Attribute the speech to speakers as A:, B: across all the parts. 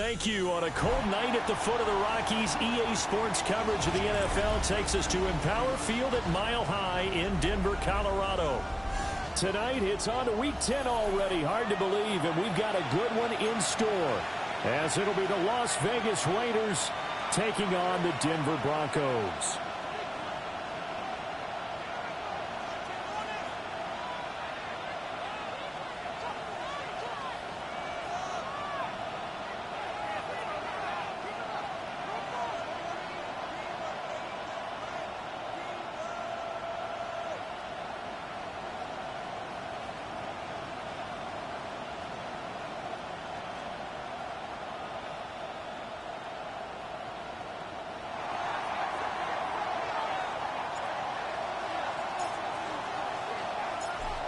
A: thank you. On a cold night at the foot of the Rockies, EA Sports coverage of the NFL takes us to Empower Field at Mile High in Denver, Colorado. Tonight, it's on to Week 10 already. Hard to believe, and we've got a good one in store, as it'll be the Las Vegas Raiders taking on the Denver Broncos.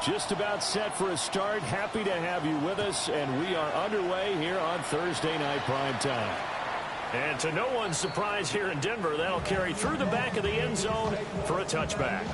A: Just about set for a start. Happy to have you with us, and we are underway here on Thursday Night Primetime. And to no one's surprise here in Denver, that'll carry through the back of the end zone for a touchback.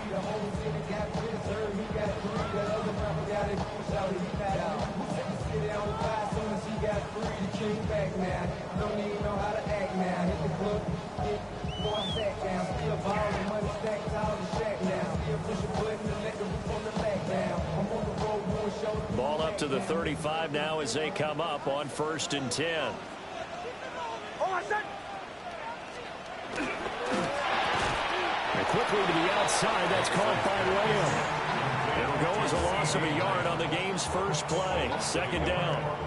A: Ball up to the 35 now as they come up on 1st and 10. And quickly to the outside. That's caught by Lamb. It'll go as a loss of a yard on the game's first play. 2nd down.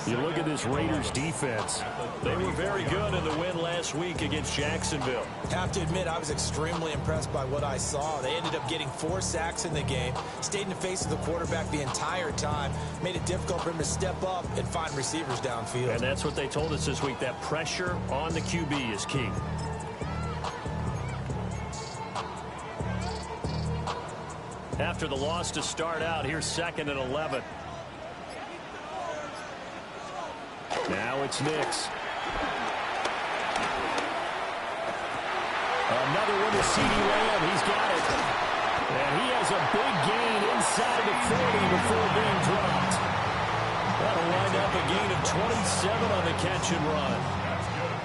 A: You look at this Raiders defense. They were very good in the win last week against Jacksonville.
B: Have to admit, I was extremely impressed by what I saw. They ended up getting 4 sacks in the game, stayed in the face of the quarterback the entire time, made it difficult for him to step up and find receivers downfield.
A: And that's what they told us this week, that pressure on the QB is key. After the loss to start out, here's 2nd and 11. Now it's Nix. Another one to CeeDee Lamb. He's got it. And he has a big gain inside the 40 before being dropped. That'll wind up a gain of 27 on the catch and run.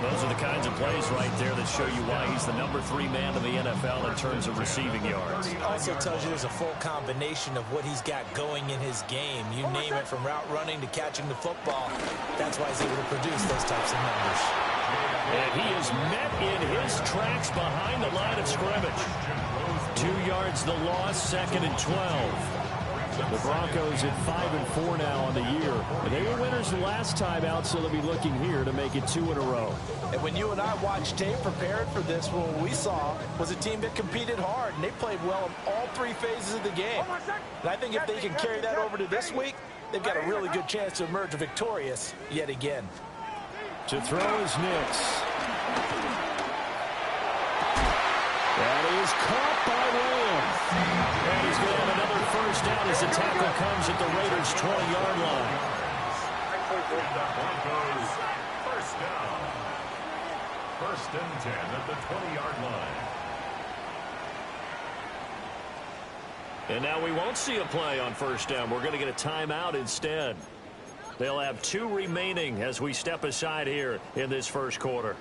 A: Those are the kinds of plays right there that show you why he's the number 3 man in the NFL in terms of receiving yards.
B: Also tells you there's a full combination of what he's got going in his game. You name it, from route running to catching the football. That's why he's able to produce those types of numbers.
A: And he is met in his tracks behind the line of scrimmage. 2 yards the loss, 2nd and 12. The Broncos at 5-4 now on the year. And they were winners the last time out, so they'll be looking here to make it 2 in a row.
B: And when you and I watched tape prepared for this, what we saw was a team that competed hard, and they played well in all 3 phases of the game. And I think if they can carry that over to this week, they've got a really good chance to emerge victorious yet again.
A: To throw is Nix. That is caught by Lamb. And he's going to have another first down as the tackle comes at the Raiders' 20-yard line.
C: Broncos first down. 1st and 10 at the 20-yard line.
A: And now we won't see a play on 1st down. We're going to get a timeout instead. They'll have 2 remaining as we step aside here in this first quarter.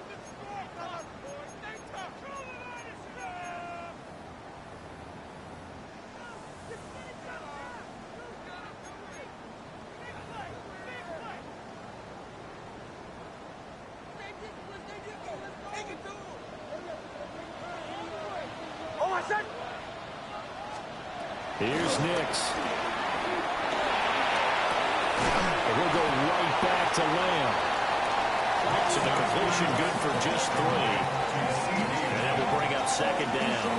A: Here's Nix. And we'll go right back to Lamb. So the completion good for just 3. And that will bring up 2nd down.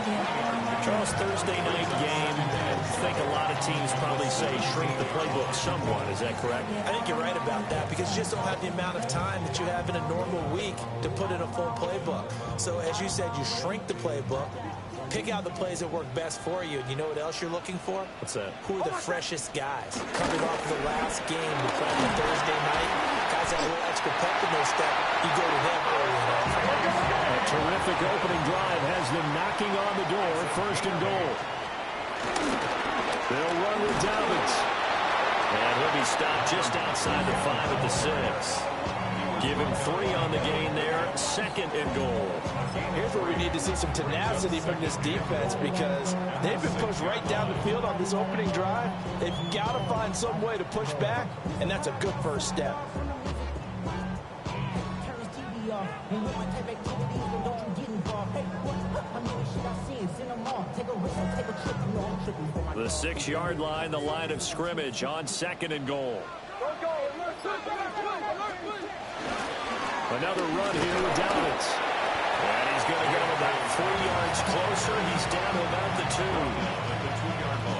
A: Charles, Thursday night game, I think a lot of teams probably say shrink the playbook somewhat. Is that correct?
B: I think you're right about that, because you just don't have the amount of time that you have in a normal week to put in a full playbook. So as you said, you shrink the playbook, pick out the plays that work best for you. And you know what else you're looking for?
A: What's that?
B: Who are the freshest guys? Coming off the last game to play on Thursday night, guys have a little extra pep in their step. You go to them early and often.
A: A terrific opening drive has them knocking on the door. 1st and goal. They'll run with Dobbins. And he'll be stopped just outside the 5 at the 6. Give him 3 on the gain there. 2nd and goal.
B: Here's where we need to see some tenacity from this defense because they've been pushed right down the field on this opening drive. They've got to find some way to push back, and that's a good first step.
A: The 6-yard line, the line of scrimmage on 2nd and goal. Another run here with Dobbins. And he's going to go about 3 yards closer. He's down to about the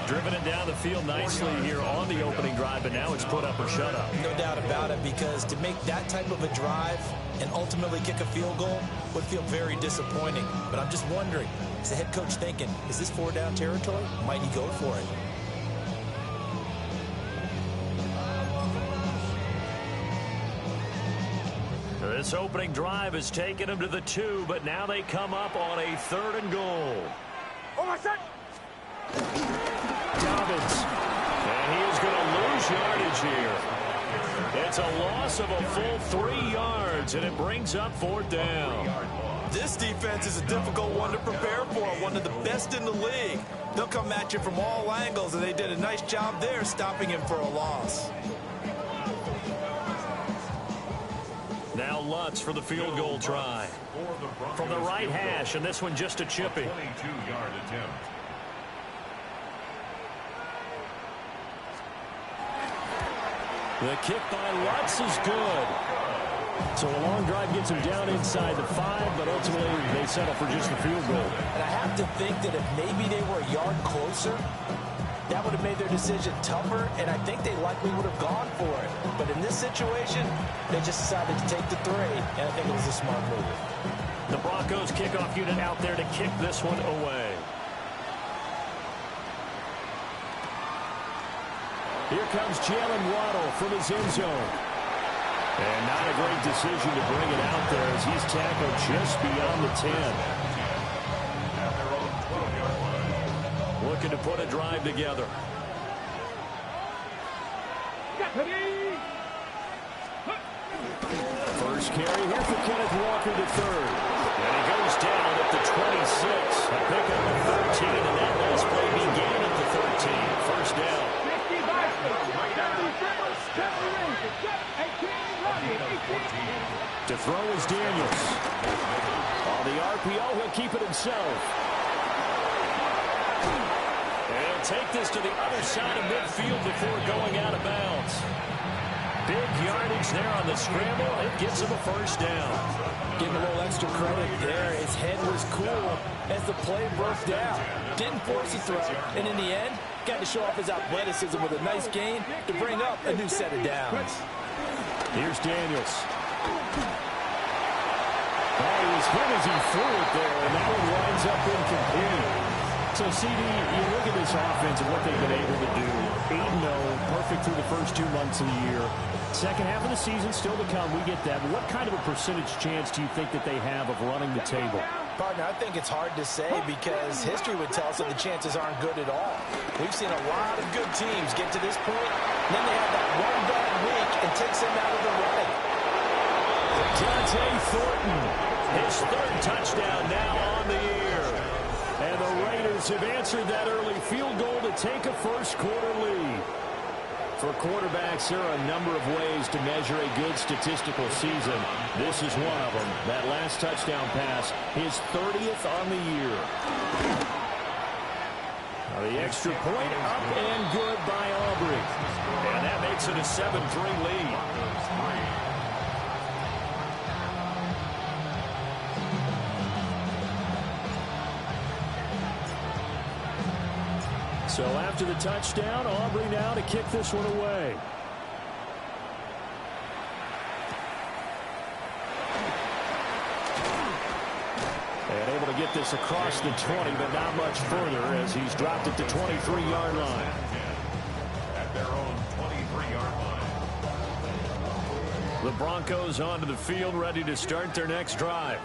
A: 2. Driven it down the field nicely here on the opening drive, but now it's put up or shut up.
B: No doubt about it, because to make that type of a drive and ultimately kick a field goal would feel very disappointing. But I'm just wondering, is the head coach thinking, is this 4-down territory? Might he go for it?
A: This opening drive has taken them to the 2, but now they come up on a 3rd and goal. Dobbins, and he is going to lose yardage here. It's a loss of a full 3 yards, and it brings up 4th down.
B: This defense is a difficult one to prepare for, one of the best in the league. They'll come at you from all angles, and they did a nice job there stopping him for a loss.
A: Now Lutz for the field goal try. From the right hash, and this one just a chippy.
C: 22-yard attempt.
A: The kick by Lutz is good. So a long drive gets him down inside the 5, but ultimately they settle for just the field goal.
B: And I have to think that if maybe they were a yard closer, that would have made their decision tougher, and I think they likely would have gone for it. But in this situation, they just decided to take the 3, and I think it was a smart move.
A: The Broncos kickoff unit out there to kick this one away. Here comes Jalen Waddle from his end zone. And not a great decision to bring it out there as he's tackled just beyond the 10. Looking to put a drive together. First carry here for Kenneth Walker to 3rd. And he goes down at the 26. A pick up at 13, and that last play began at the 13. First down. To throw is Daniels. On the RPO, he'll keep it himself. And he'll take this to the other side of midfield before going out of bounds. Big yardage there on the scramble. It gets him a first down.
B: Give him a little extra credit there. His head was cool as the play broke down. Didn't force a throw, and in the end, got to show off his athleticism with a nice gain to bring up a new set of downs.
A: Here's Daniels. Oh, he was hit as he threw it there, and that one winds up incomplete. So, CD, you look at this offense and what they've been able to do. 8-0, perfect through the first 2 months of the year. Second half of the season still to come. We get that. But what kind of a percentage chance do you think that they have of running the table?
B: Partner, I think it's hard to say because history would tell us that the chances aren't good at all. We've seen a lot of good teams get to this point, and then they have that one bad week and takes them out of the running.
A: Dante Thornton, his 3rd touchdown now on the year. And the Raiders have answered that early field goal to take a first-quarter lead. For quarterbacks, there are a number of ways to measure a good statistical season. This is one of them. That last touchdown pass, his 30th on the year. Now the extra point up and good by Aubrey. And that makes it a 7-3 lead. So after the touchdown, Aubrey now to kick this one away. And able to get this across the 20, but not much further as he's dropped at the 23-yard line.
C: At their own 23-yard line.
A: The Broncos onto the field, ready to start their next drive.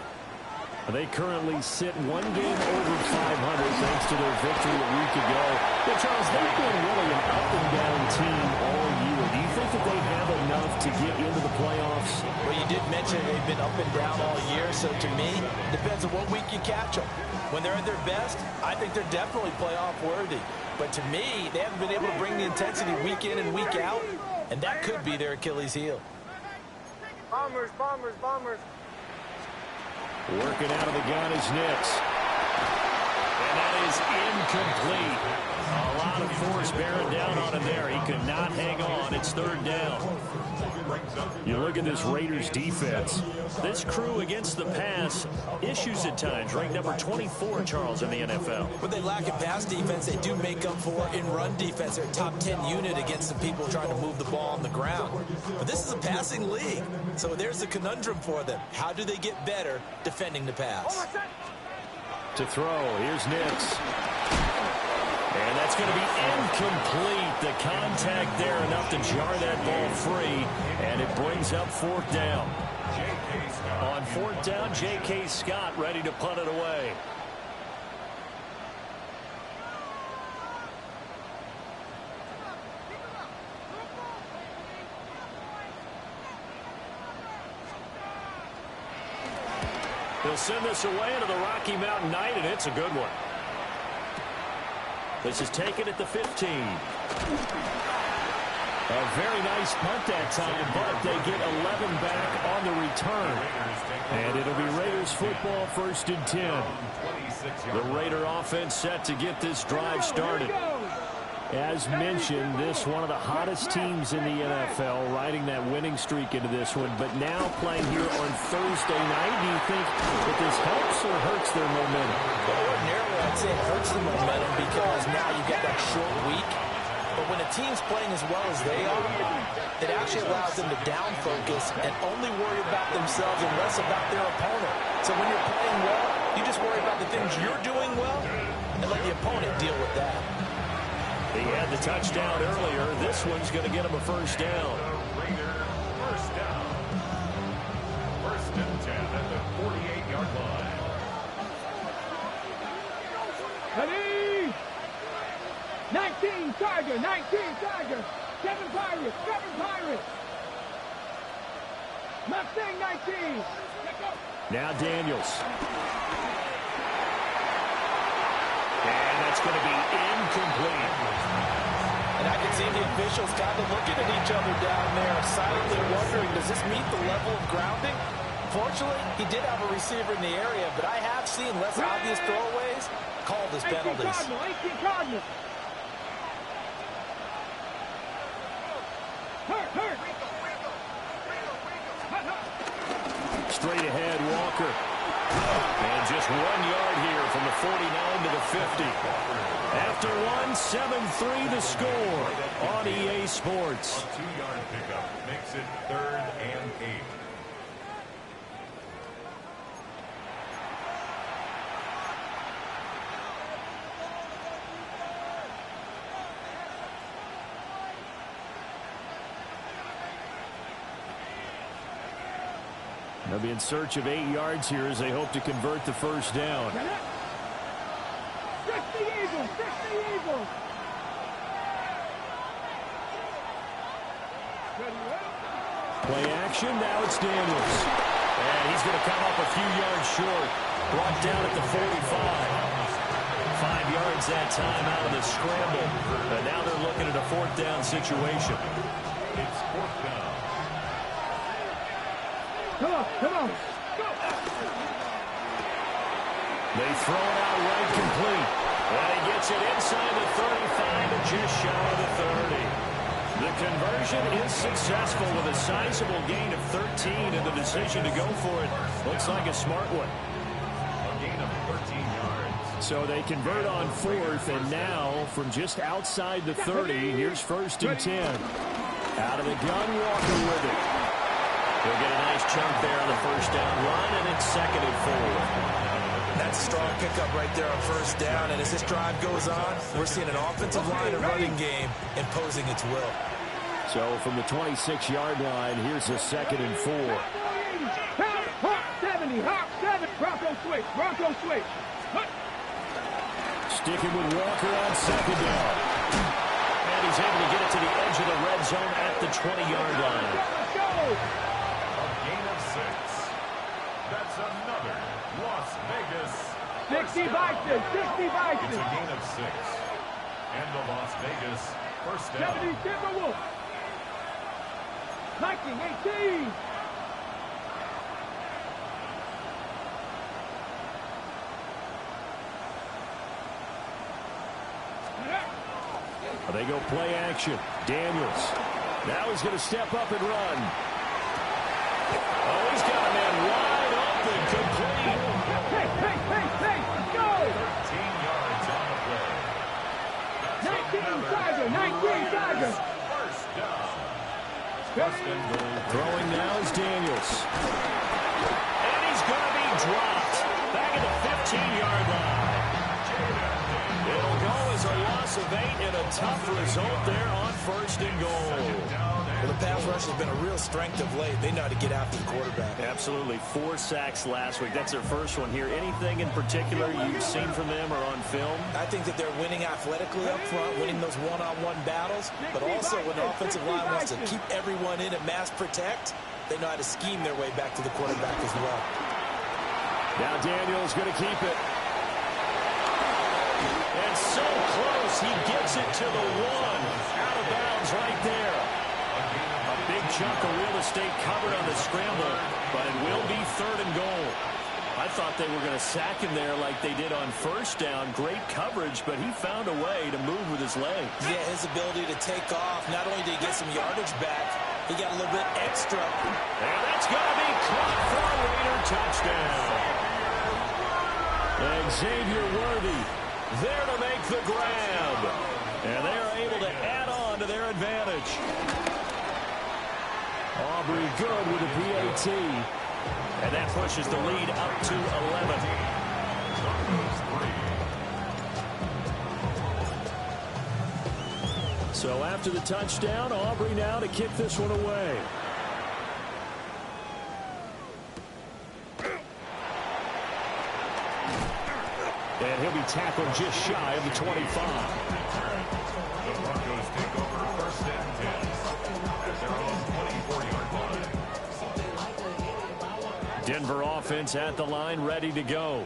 A: They currently sit 1 game over 500 thanks to their victory a week ago. But Charles, they've been really an up-and-down team all year. Do you think that they have enough to get into the playoffs?
B: Well, you did mention mentioned they've been up and down all year, so to me, it depends on what week you catch them. When they're at their best, I think they're definitely playoff worthy. But to me, they haven't been able to bring the intensity week in and week out, and that could be their Achilles heel.
D: Bombers, bombers, bombers.
A: Working out of the gun is Nix. And that is incomplete. A lot of force bearing down on him there. He could not hang on. It's third down. You look at this Raiders defense. This crew against the pass, issues at times. Ranked number 24, Charles, in the NFL.
B: What they lack in pass defense, they do make up for in run defense. They're a top 10 unit against the people trying to move the ball on the ground. But this is a passing league. So there's a conundrum for them. How do they get better defending the pass?
A: To throw, here's Nix. And that's going to be incomplete. The contact there enough to jar that ball free, and it brings up fourth down. On fourth down, J.K. Scott ready to punt it away. He'll send this away into the Rocky Mountain Night, and it's a good one. This is taken at the 15. A very nice punt that time, but they get 11 back on the return. And it'll be Raiders football, 1st and 10. The Raider offense set to get this drive started. As mentioned, this one of the hottest teams in the NFL, riding that winning streak into this one, but now playing here on Thursday night. Do you think that this helps or hurts their momentum?
B: Well, ordinarily, I'd say it hurts the momentum because now you've got that short week. But when a team's playing as well as they are, it actually allows them to down focus and only worry about themselves and less about their opponent. So when you're playing well, you just worry about the things you're doing well and let the opponent deal with that.
A: He had the touchdown earlier. This one's going to get him a first down.
C: Raider first down. 1st and 10 at the 48-yard line.
D: Ready? 19 Tiger, 19 Tiger. 7 Pirates, 7 Pirates. Mustang 19.
A: Now Daniels. And that's going to be incomplete.
B: And I can see the officials kind of looking at each other down there, silently wondering, does this meet the level of grounding? Fortunately, he did have a receiver in the area, but I have seen less obvious throwaways called as penalties.
D: 18 Cardinals. Hurt.
A: Straight ahead, Walker. And just 1 yard here from the 49 to the 50. After one, 7-3 the score on EA Sports.
C: A 2-yard pickup makes it 3rd and 8.
A: They'll be in search of 8 yards here as they hope to convert the first down.
D: 60 Eagles, 60 Eagles.
A: Play action, now it's Daniels. And he's going to come up a few yards short. Brought down at the 45. 5 yards that time out of the scramble. And now they're looking at a 4th down situation.
C: It's 4th down.
D: Come on.
A: They throw it out right complete. And he gets it inside the 35 and just shy of the 30. The conversion is successful with a sizable gain of 13 and the decision to go for it. Looks like a smart one.
C: A gain of 13 yards.
A: So they convert on 4th, and now from just outside the 30, here's 1st and 10. Out of the gun, Walker with it. He'll get a nice chunk there on the first down run, and it's 2nd and 4.
B: That's a strong pickup right there on first down, and as this drive goes on, we're seeing an offensive line and running game imposing its will.
A: So from the 26-yard line, here's a 2nd and 4.
D: Hawk 70, Hawk 7. Bronco switch.
A: Sticking with Walker on 2nd down. And he's able to get it to the edge of the red zone at the 20-yard line.
D: Let's go.
C: A gain of 6. another Las Vegas
D: 60 Vikings, 60
C: It's
D: Vikings.
C: a gain of 6. And the Las Vegas first down.
D: 70 Timberwolves. Viking 18.
A: They go play action. Daniels. Now he's going to step up and run. Oh, he's got a man wide open, complete.
D: Hey, let's go.
C: 13 yards on the play.
D: 19 Tiger, 19 Tiger.
C: First down. First and goal.
A: Throwing now is Daniels. And he's going to be dropped. Back at the 15-yard line. It'll go as a loss of 8 and a tough result there on first and goal.
B: Well, the pass rush has been a real strength of late. They know how to get after the quarterback.
A: Absolutely. 4 sacks last week. That's their first one here. Anything in particular you've seen from them or on film?
B: I think that they're winning athletically up front, winning those one-on-one battles, but also when the offensive line wants to keep everyone in and mass protect, they know how to scheme their way back to the quarterback as well.
A: Now Daniels going to keep it. And so close, he gets it to the 1. Out of bounds right there. A big chunk of real estate covered on the scramble, but it will be 3rd and goal. I thought they were going to sack him there like they did on first down. Great coverage, but he found a way to move with his legs.
B: Yeah, his ability to take off, not only did he get some yardage back, he got a little bit extra.
A: And that's going to be caught for a Raider touchdown. And Xavier Worthy there to make the grab. And they are able to add on to their advantage. Aubrey good with a PAT. And that pushes the lead up to 11. So after the touchdown, Aubrey now to kick this one away. And he'll be tackled just shy of the 25.
C: The Broncos take over first and 10 at their own 24-yard line.
A: Denver offense at the line, ready to go.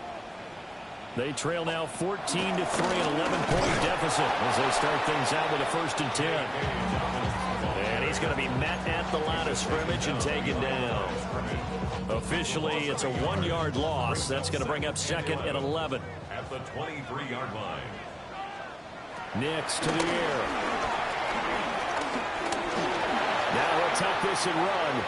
A: They trail now 14-3, an 11-point deficit as they start things out with a 1st and 10. And he's going to be met at the line of scrimmage and taken down. Officially, it's a 1-yard loss. That's going to bring up 2nd and 11.
C: At the 23-yard line.
A: Nix to the air. Now he'll tuck this and run.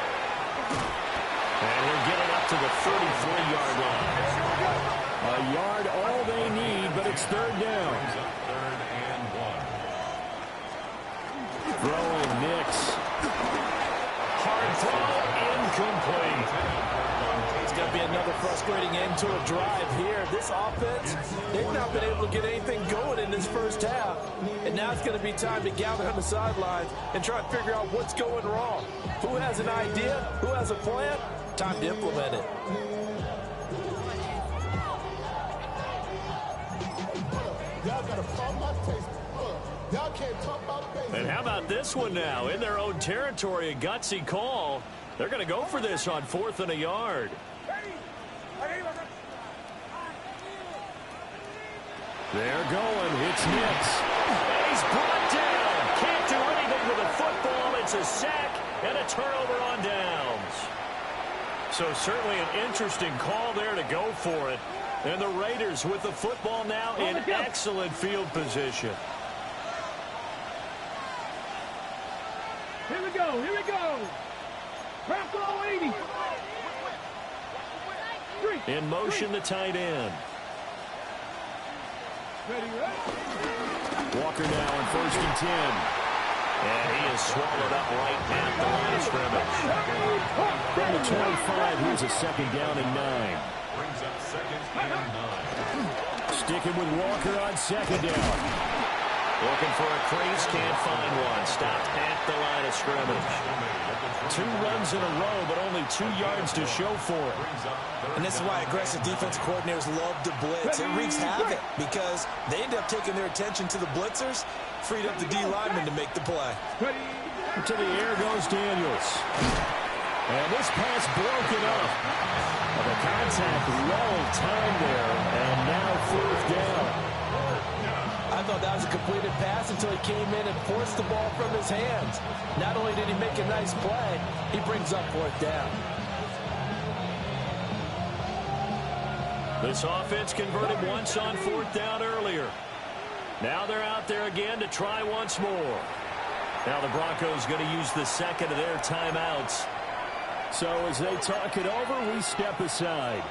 A: And he'll get it up to the 33-yard line. A yard, all they need, but it's 3rd down.
C: 3rd and 1.
A: Throwing Nix. Hard throw, incomplete.
B: It's going to be another frustrating end to a drive here. This offense, they've not been able to get anything going in this first half. And now it's going to be time to gather on the sidelines and try and figure out what's going wrong. Who has an idea? Who has a plan? Time to implement it.
A: And how about this one now? In their own territory, a gutsy call. They're going to go for this on 4th and a yard. They're going. It's Nix. He's brought down. Can't do anything with a football. It's a sack and a turnover on downs. So certainly an interesting call there to go for it. And the Raiders with the football now in excellent field position.
D: Here we go, here we go. Bronco 80.
A: In motion, the tight end.
D: Ready, right?
A: Walker now on 1st and 10. And he is swallowed up right at the line of scrimmage. From the 25, here's a 2nd down and 9.
C: Brings up 2nd and 9.
A: Sticking with Walker on 2nd down. Looking for a crease, can't find one. Stopped at the line of scrimmage. 2 runs in a row, but only 2 yards to show for it.
B: And this is why aggressive defense coordinators love to blitz. It wreaks havoc because they end up taking their attention to the blitzers, freed up the D lineman to make the play.
A: To the air goes Daniels. And this pass broken up. Well, the attack well timed there, and now fourth down.
B: I thought that was a completed pass until he came in and forced the ball from his hands. Not only did he make a nice play, he brings up fourth down.
A: This offense converted once on fourth down earlier. Now they're out there again to try once more. Now the Broncos going to use the second of their timeouts. So as they talk it over, we step aside.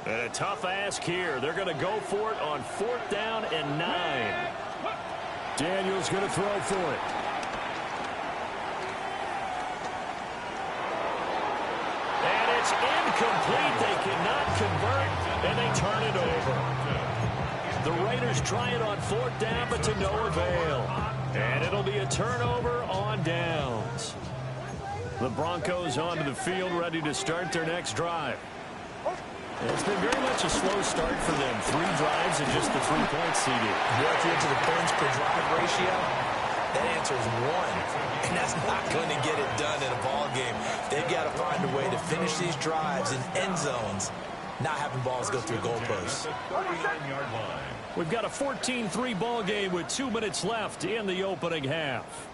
A: And a tough ask here. They're going to go for it on fourth down and 9. Daniels going to throw for it. And it's incomplete. They cannot convert, and they turn it over. The Raiders try it on fourth down, but to no avail. And it'll be a turnover on downs. The Broncos onto the field, ready to start their next drive. It's been very much a slow start for them. 3 drives and just the 3 points CD.
B: If you into the points per drive ratio, that answer is 1. And that's not going to get it done in a ball game. They've got to find a way to finish these drives in end zones, not having balls go through goalposts.
A: We've got a 14-3 ball game with 2 minutes left in the opening half.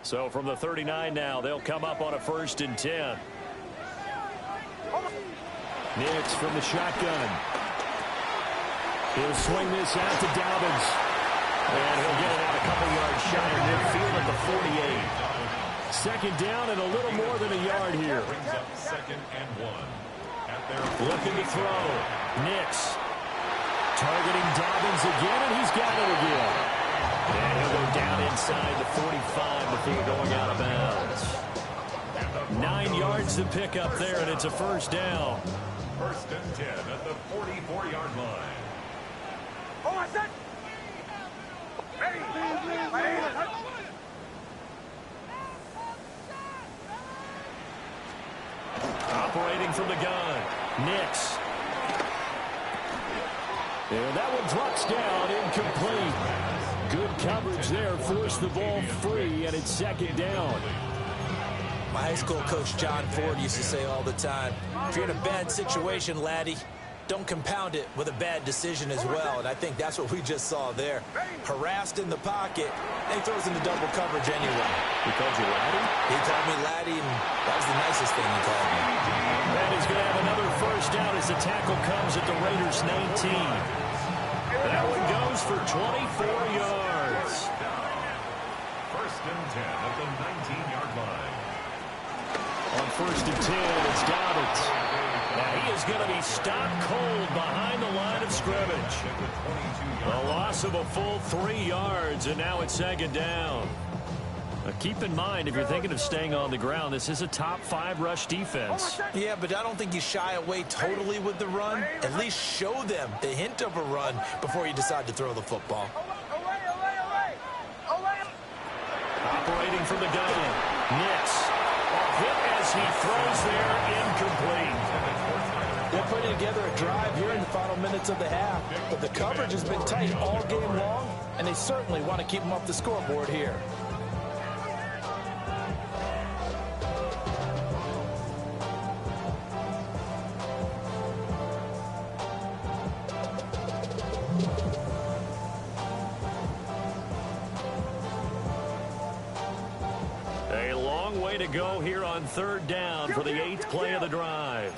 A: So from the 39 now, they'll come up on a 1st and 10. Nix from the shotgun. He'll swing this out to Dobbins. And he'll get it out a couple yards shy of midfield at the 48. Second down and a little more than a yard here.
C: Second and 1.
A: Looking to throw. Nix targeting Dobbins again, and he's got it again. And he'll go down inside the 45 before going out of bounds. 9 yards to pick up there, and it's a first down.
C: 1st and 10 at the 44-yard line.
A: Operating from the gun, Nix. And that one drops down, incomplete. Good coverage there, forced the ball free, and it's second down.
B: My high school coach John Ford used to say all the time, if you're in a bad situation, laddie, don't compound it with a bad decision as well. And I think that's what we just saw there. Harassed in the pocket, and he throws into double coverage anyway.
A: He called you laddie?
B: He called me laddie, and that was the nicest thing he called me.
A: That is going to have another first down as the tackle comes at the Raiders' 19. That one goes for 24 yards.
C: 1st and 10 at the 19-yard line.
A: On 1st and 10, it's Dobbins. Now he is going to be stopped cold behind the line of scrimmage. A loss of a full 3 yards, and now it's second down. Keep in mind, if you're thinking of staying on the ground, this is a top 5 rush defense.
B: Yeah, but I don't think you shy away totally with the run. At least show them the hint of a run before you decide to throw the football.
A: Operating from the gun, Nix. Hit as he throws there, incomplete.
B: They're putting together a drive here in the final minutes of the half, but the coverage has been tight all game long, and they certainly want to keep them off the scoreboard here.
A: A long way to go here on 3rd down for the 8th play of the drive.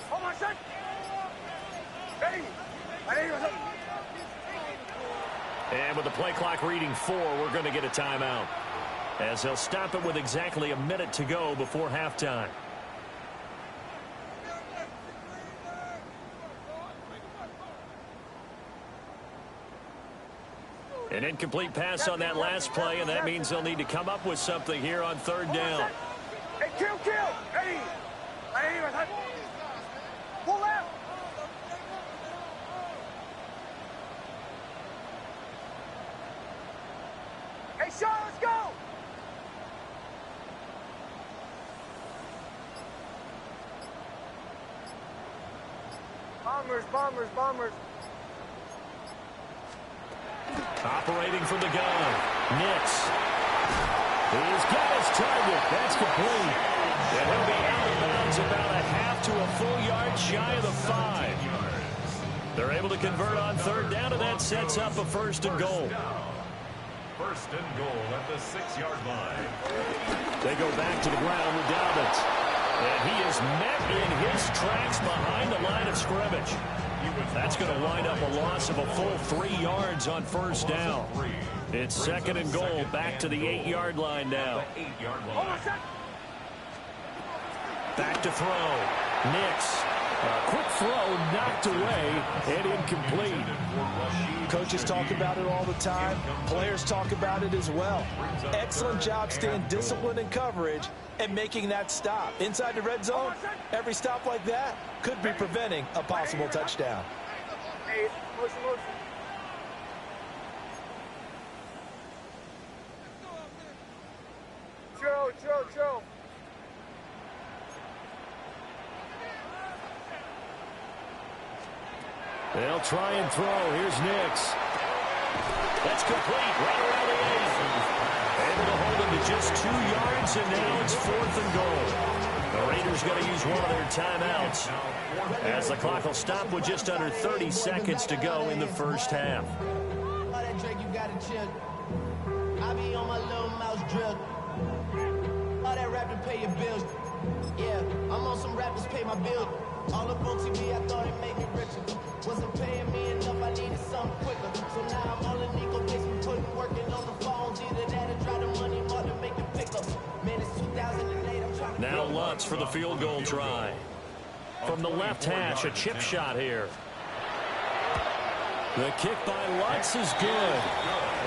A: And with the play clock reading 4, we're going to get a timeout, as they'll stop it with exactly a minute to go before halftime. An incomplete pass on that last play, and that means they'll need to come up with something here on 3rd down.
D: Hey, kill! Hey! Pull out! Hey, Sean, let's go! Bombers.
A: Operating from the gun. Nix. He's got his target. That's complete. And he'll be out of bounds about a half to a full yard shy of the 5. They're able to convert on third down, and that sets up a first and goal.
C: First and goal at the 6-yard line.
A: They go back to the ground with Dobbins. And he is met in his tracks behind the line of scrimmage. That's going to wind up a loss of a full 3 yards on first down. It's second and goal, back to the 8-yard line now. Back to throw. Nix. A quick throw knocked away and incomplete.
B: Coaches talk about it all the time. Players talk about it as well. Excellent job staying disciplined in coverage and making that stop. Inside the red zone, every stop like that could be preventing a possible touchdown.
D: Chill.
A: They'll try and throw. Here's Nix. That's complete right around the 8. Able to hold him to just 2 yards, and now it's 4th and goal. The Raiders going to use one of their timeouts as the clock will stop with just under 30 seconds to go in the first half.
E: All that Drake, you gotta chill. I be on my little mouse drill. All that rap to pay your bills. Yeah, I'm on some rappers pay my bills. All up on TV, I thought it made me richer. Wasn't paying me enough, I needed something quicker. So now I'm all in Nico basement, putting working on the phones. Either that or try the money more to make the pickups. Man, it's 2008, I'm trying to...
A: Now Lutz for the field goal try. From the left hash, a chip shot here. The kick by Lutz is good.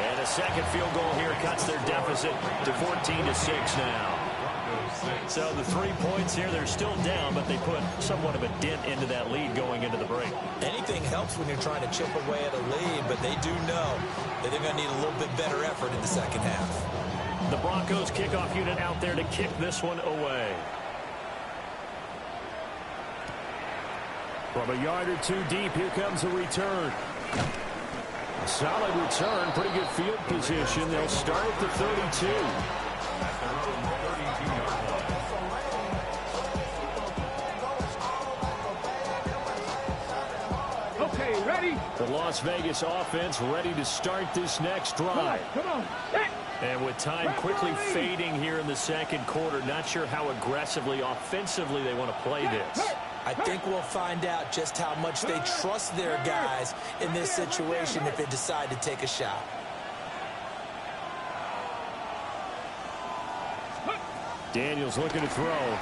A: And a second field goal here cuts their deficit to 14-6 now. So the 3 points here, they're still down, but they put somewhat of a dent into that lead going into the break.
B: Anything helps when you're trying to chip away at a lead, but they do know that they're going to need a little bit better effort in the second half.
A: The Broncos kickoff unit out there to kick this one away. From a yard or two deep, here comes a return. A solid return, pretty good field position. They'll start at the 32.
D: Okay, ready?
A: The Las Vegas offense ready to start this next drive.
D: Come on.
A: And with time quickly fading here in the second quarter, not sure how aggressively, offensively they want to play this.
B: I think we'll find out just how much they trust their guys in this situation if they decide to take a shot.
A: Daniels looking to throw.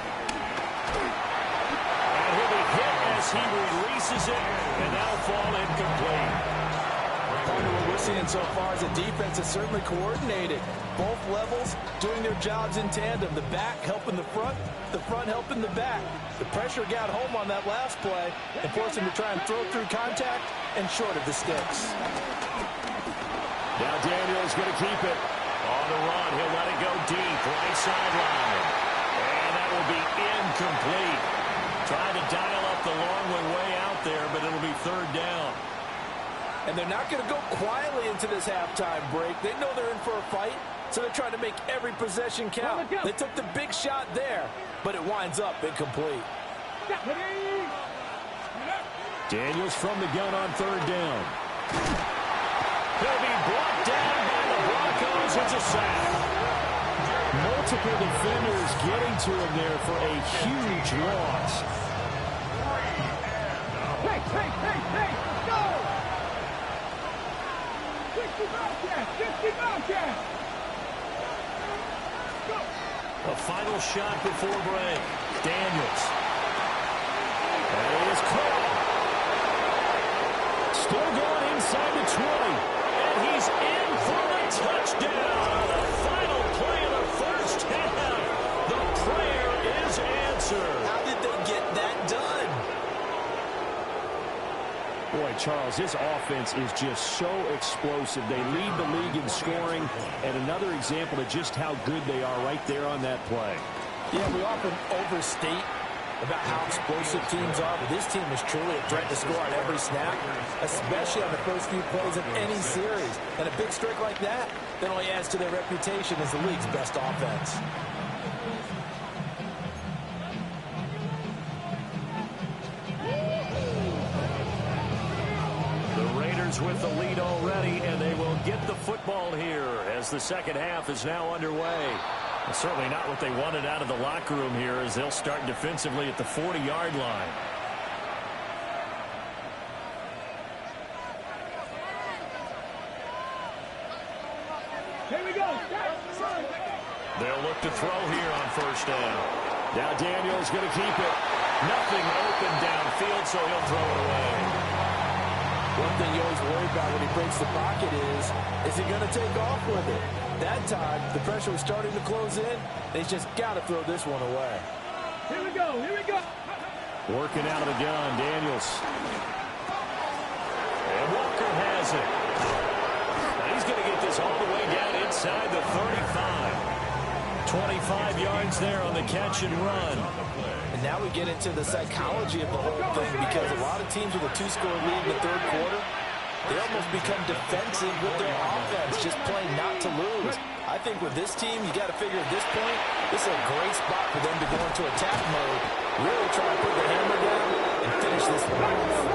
A: And he'll be hit as he releases it, and that'll fall incomplete.
B: Part of what we're seeing so far is the defense is certainly coordinated. Both levels doing their jobs in tandem. The back helping the front helping the back. The pressure got home on that last play and forced him to try and throw through contact and short of the sticks.
A: Now Daniels going to keep it. On the run, he'll let it go deep, right sideline. And that will be incomplete. Trying to dial up the long way out there, but it'll be third down.
B: And they're not going to go quietly into this halftime break. They know they're in for a fight, so they're trying to make every possession count. They took the big shot there, but it winds up incomplete.
A: Daniels from the gun on third down. He'll be brought down by the Broncos. It's a sack. Multiple defenders getting to him there for a huge loss.
D: Hey, go! 60 Bobcats! Go!
A: A final shot before break. Daniels. That is caught. Still going inside the 20. And he's in for the touchdown. The final play of the first half. The prayer is answered.
B: How did they get that done?
A: Boy, Charles, this offense is just so explosive. They lead the league in scoring, and another example of just how good they are right there on that play.
B: Yeah, we often overstate about how explosive teams are, but this team is truly a threat to score on every snap, especially on the first few plays of any series. And a big streak like that only adds to their reputation as the league's best offense.
A: With the lead already, and they will get the football here as the second half is now underway. And certainly not what they wanted out of the locker room here as they'll start defensively at the 40-yard line.
D: Here we go.
A: They'll look to throw here on first down. Now Daniels going to keep it. Nothing open downfield, so he'll throw it away.
B: One thing you always worry about when he breaks the pocket is he going to take off with it? That time, the pressure was starting to close in. He's just got to throw this one away.
D: Here we go. Here we go.
A: Working out of the gun, Daniels. And Walker has it. Now he's going to get this all the way down inside the 35. 25 yards there on the catch and run.
B: And now we get into the psychology of the whole thing, because a lot of teams with a 2-score lead in the third quarter, they almost become defensive with their offense, just playing not to lose. I think with this team, you got to figure at this point, this is a great spot for them to go into attack mode, really try to put the hammer down and finish this one off.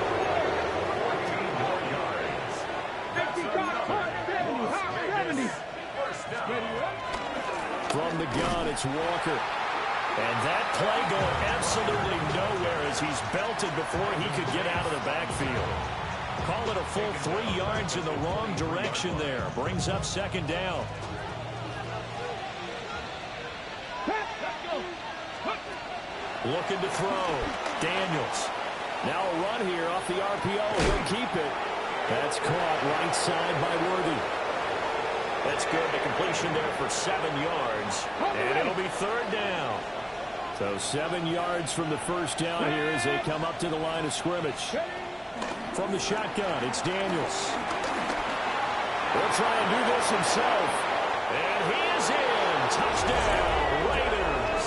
A: From the gun, it's Walker. And that play going absolutely nowhere as he's belted before he could get out of the backfield. Call it a full 3 yards in the wrong direction there. Brings up second down. Looking to throw. Daniels. Now a run here off the RPO. He'll keep it. That's caught right side by Worthy. That's good. The completion there for 7 yards. And it'll be third down. So 7 yards from the first down here as they come up to the line of scrimmage. From the shotgun, it's Daniels. He'll try and do this himself. And he is in. Touchdown, Raiders.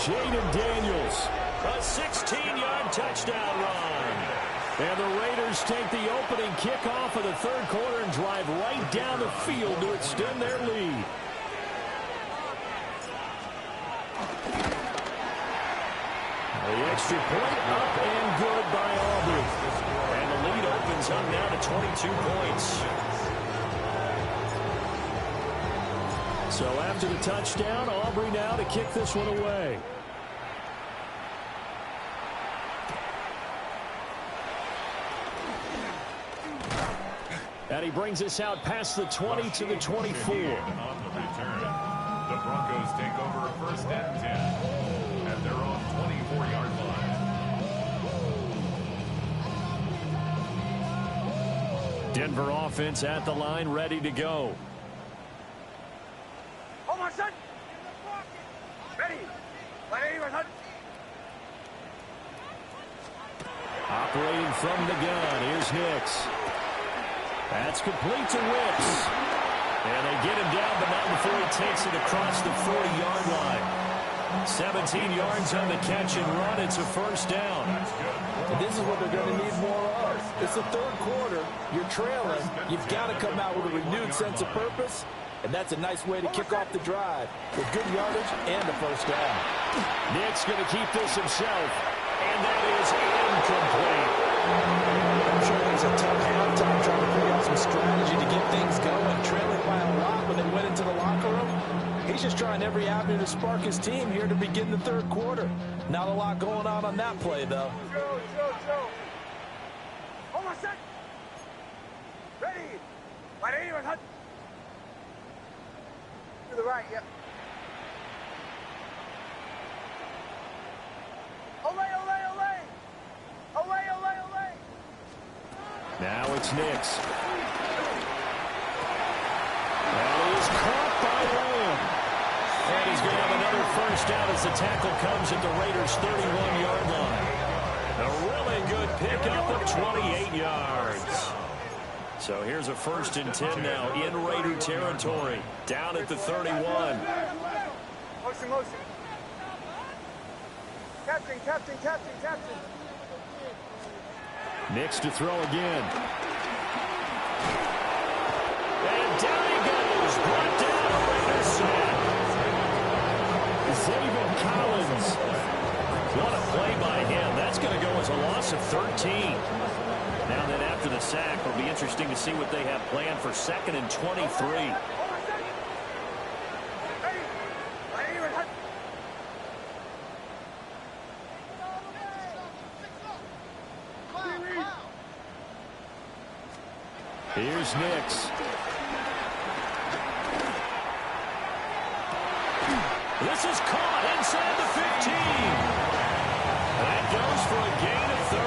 A: Jaden Daniels, a 16-yard touchdown run. And the Raiders take the opening kickoff of the third quarter and drive right down the field to extend their lead. The extra point up and good by Aubrey. And the lead opens up now to 22 points. So after the touchdown, Aubrey now to kick this one away. And he brings us out past the 20 to the 24.
C: On the return, the Broncos take over first and 10 at their own 24-yard line.
A: Denver offense at the line, ready to go.
D: Oh, my son. Ready.
A: Operating from the gun, here's Nix. That's complete to Wicks. And they get him down, but not before he takes it across the 40-yard line. 17 yards on the catch and run. It's a first down.
B: And this is what they're going to need more of. It's the third quarter. You're trailing. You've got to come out with a renewed sense of purpose. And that's a nice way to kick off the drive with good yardage and a first down.
A: Nick's going to keep this himself. And that is incomplete.
B: I'm sure it was a tough halftime trying to figure out some strategy to get things going. Trailing by a lot when they went into the locker room. He's just trying every avenue to spark his team here to begin the third quarter. Not a lot going on that play, though.
D: Hold on a sec. Ready. To the right, yep.
A: Now it's Nix. And he is caught by Lamb. And he's going to have another first down as the tackle comes at the Raiders' 31-yard line. A really good pickup of 28 yards. So here's a first and 10 now in Raider territory. Down at the 31.
D: Motion. Captain.
A: Nix to throw again. And down he goes. Brought down a Raiders snap. Zaven Collins. What a play by him. That's going to go as a loss of 13. Now then, after the sack, it'll be interesting to see what they have planned for 2nd and 23. Here's Nix. This is caught inside the 15. That goes for a gain of 31.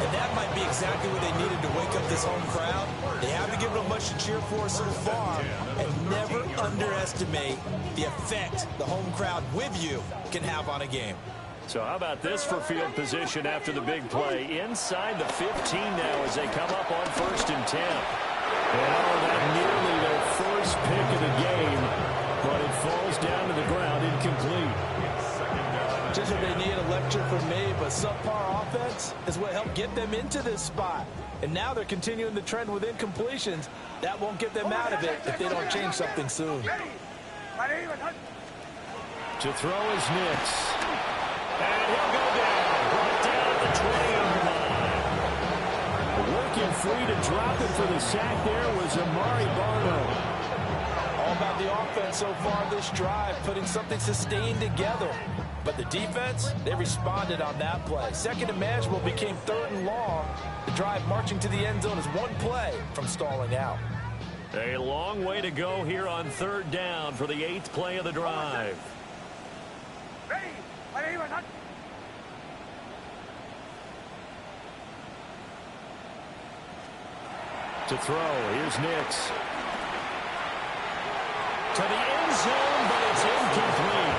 B: And that might be exactly what they needed to wake up this home crowd. They haven't given them much to cheer for so far. And never underestimate the effect the home crowd with you can have on a game.
A: So how about this for field position after the big play? Inside the 15 now as they come up on 1st and 10. And that nearly their first pick of the game, but it falls down to the ground incomplete.
B: Just what they need, a lecture from me, but subpar offense is what helped get them into this spot. And now they're continuing the trend with incompletions. That won't get them out of it if they don't change something soon.
A: To throw is Nix. And he'll go down. Brought down at the 20-yard line. Working free to drop it for the sack there was Amari Barno.
B: All about the offense so far this drive, putting something sustained together. But the defense, they responded on that play. 2nd and manageable became 3rd and long. The drive marching to the end zone is one play from stalling out.
A: A long way to go here on 3rd down for the 8th play of the drive. To throw, here's Nix. To the end zone, but it's incomplete.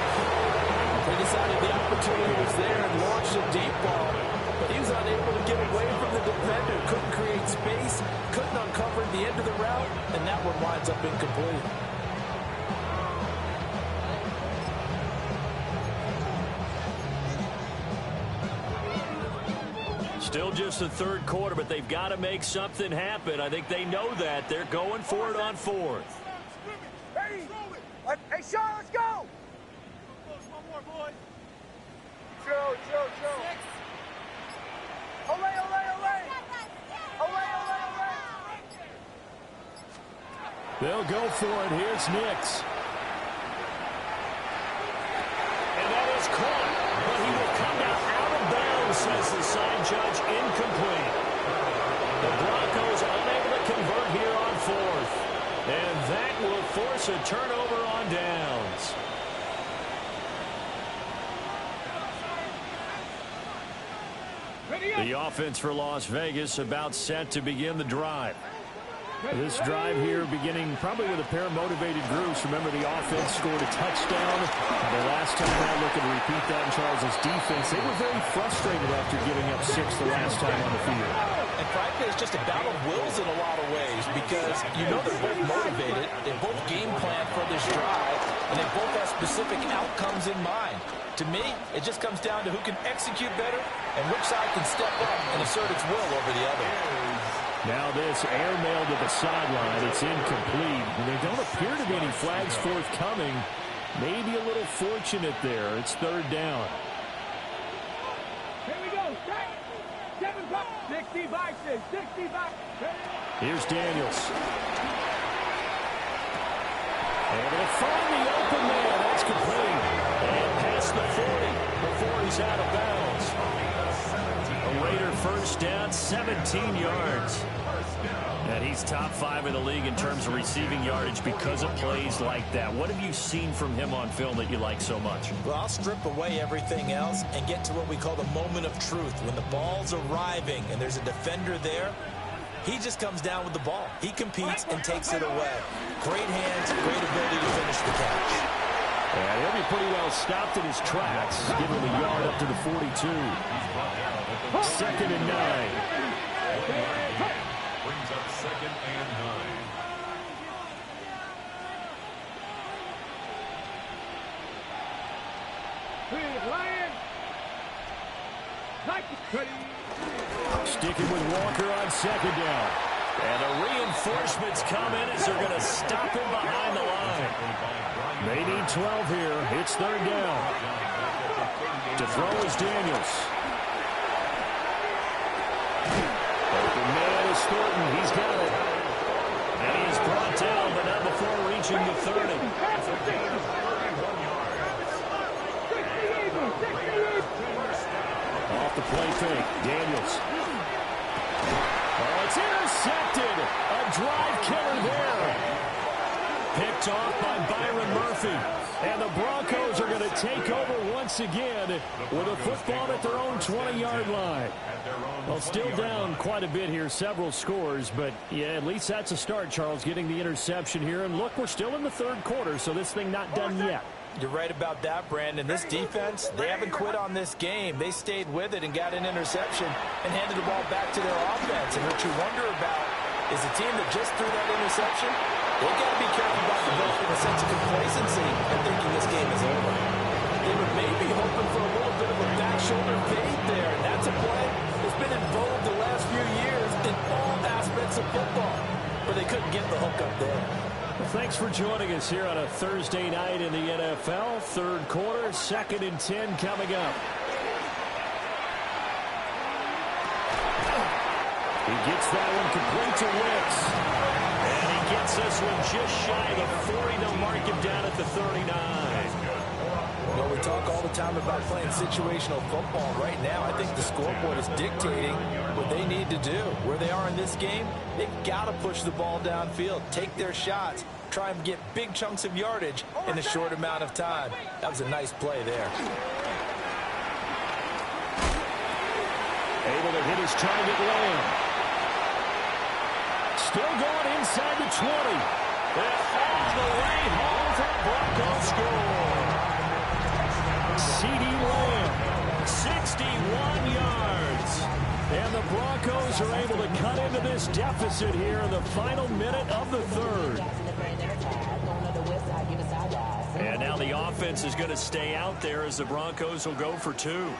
B: They decided the opportunity was there and launched a deep ball, but he was unable to get away from the defender. Couldn't create space, couldn't uncover the end of the route, and that one winds up incomplete.
A: Still just the 3rd quarter, but they've got to make something happen. I think they know that. They're going for it on 4th.
D: Hey, Sean, let's go! One more, boys. Chill. Olay.
A: They'll go for it. Here's Nix. And that is caught, but he will come down out of bounds, says the side judge. Incomplete. The Broncos unable to convert here on 4th. And that will force a turnover on downs. The offense for Las Vegas about set to begin the drive. This drive here beginning probably with a pair of motivated groups. Remember, the offense scored a touchdown. The last time out, looking to repeat that in Charles' defense. They were very frustrated after giving up 6 the last time on the field.
B: And frankly, it's just a battle of wills in a lot of ways because you know they're both motivated. They both game plan for this drive, and they both have specific outcomes in mind. To me, it just comes down to who can execute better and which side can step up and assert its will over the other.
A: Now this airmail to the sideline. It's incomplete. And there don't appear to be any flags forthcoming. Maybe a little fortunate there. It's 3rd down.
D: Here we go. 65.
A: Here's Daniels. Able to find the open man. That's complete. And past the 40 before he's out of bounds. A Raider 1st down, 17 yards. And he's top 5 in the league in terms of receiving yardage because of plays like that. What have you seen from him on film that you like so much?
B: Well, I'll strip away everything else and get to what we call the moment of truth. When the ball's arriving and there's a defender there, he just comes down with the ball. He competes and takes it away. Great hands, great ability to finish the catch.
A: And he'll be pretty well stopped in his tracks. Give him a yard up to the 42. 2nd and 9.
C: Brings up 2nd and 9.
A: Sticking with Walker on second down. And the reinforcements come in as they're going to stop him behind the line. They need 12 here. It's third down. To throw is Daniels. Open man is Thornton. He's got it. And he is brought down, but not before reaching the 30. Off the play fake. Daniels. Oh, it's intercepted. A drive killer there. Picked off by Byron Murphy. And the Broncos are going to take over once again with a football at their own 20-yard line. Well, still down quite a bit here, several scores, but yeah, at least that's a start, Charles, getting the interception here. And look, we're still in the third quarter, so this thing not done yet.
B: You're right about that, Brandon. This defense, they haven't quit on this game. They stayed with it and got an interception and handed the ball back to their offense. And what you wonder about is a team that just threw that interception, they've got to be careful about developing a sense of complacency and thinking this game is over. They were maybe hoping for a little bit of a back shoulder fade there, and that's a play that's been in vogue the last few years in all aspects of football. But they couldn't get the hook up there.
A: Well, thanks for joining us here on a Thursday night in the NFL. Third quarter, 2nd and 10 coming up. He gets that one complete to Wicks. And he gets this one just shy of the 40. They'll mark him down at the 39.
B: Well, we talk all the time about playing situational football. Right now, I think the scoreboard is dictating what they need to do. Where they are in this game, they've got to push the ball downfield, take their shots, try and get big chunks of yardage in a short amount of time. That was a nice play there.
A: Able to hit his target Lamb. Still going inside the 20. And all the way home for the Broncos score. CeeDee Lamb, 61 yards. And the Broncos are able to cut into this deficit here in the final minute of the third. And now the offense is going to stay out there as the Broncos will go for two.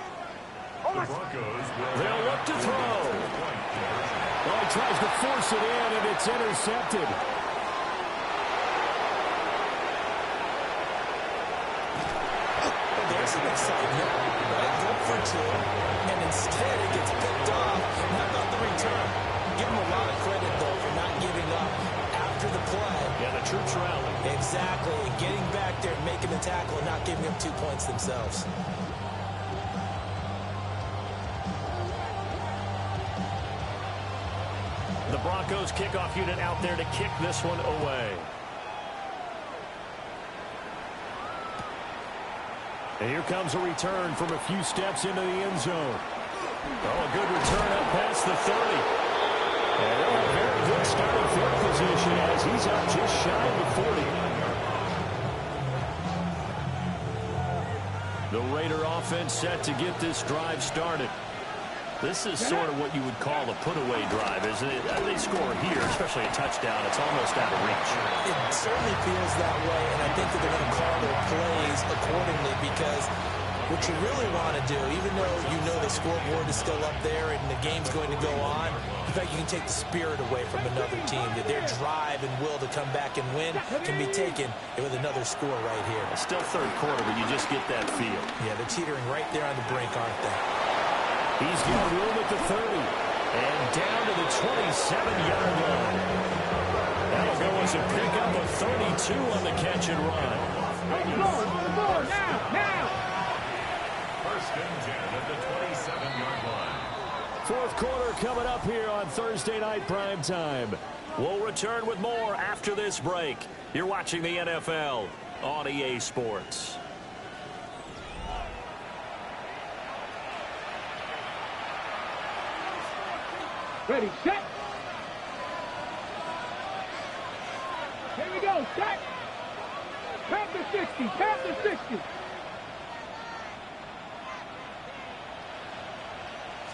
C: The Broncos
A: They'll look to throw. Well, he tries to force it in, and it's intercepted.
B: There's some excitement, right? Go for two, and instead it gets picked off. How about the return? Give him a lot of credit, though, for not giving up after the play.
A: Yeah, the troops rally.
B: Exactly, and getting back there and making the tackle and not giving up 2 points themselves.
A: The Broncos kickoff unit out there to kick this one away. And here comes a return from a few steps into the end zone. Oh, a good return up past the 30. And they'll have very good starting field position as he's up just shy of the 40. The Raider offense set to get this drive started. This is sort of what you would call a put-away drive, isn't it? They score here, especially a touchdown. It's almost out of reach.
B: It certainly feels that way, and I think that they're going to call their plays accordingly because what you really want to do, even though you know the scoreboard is still up there and the game's going to go on, in fact, you can take the spirit away from another team, that their drive and will to come back and win can be taken with another score right here.
A: It's still third quarter, but you just get that feel.
B: Yeah, they're teetering right there on the brink, aren't they?
A: He's got room at the 30 and down to the 27-yard line. That'll go as a pickup of 32 on the catch and run.
D: On the board, now!
C: First and 10 at the 27-yard line.
A: Fourth quarter coming up here on Thursday Night Prime Time. We'll return with more after this break. You're watching the NFL on EA Sports.
D: Ready, set. Here we go, set. Tap the 60, tap the 60.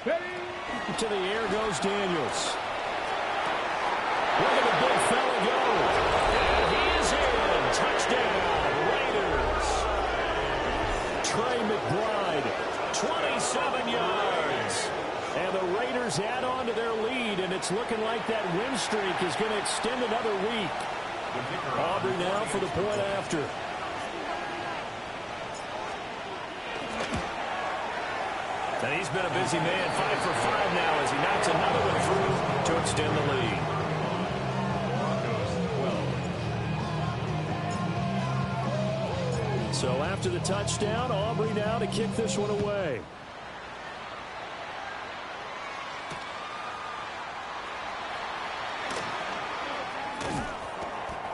D: Ready.
A: To the air goes Daniels. Look at the big fella go. And he is in. Touchdown, Raiders. Trey it's looking like that win streak is going to extend another week. Aubrey now for the point after. And he's been a busy man, 5 for 5 now as he knocks another one through to extend the lead. So after the touchdown, Aubrey now to kick this one away.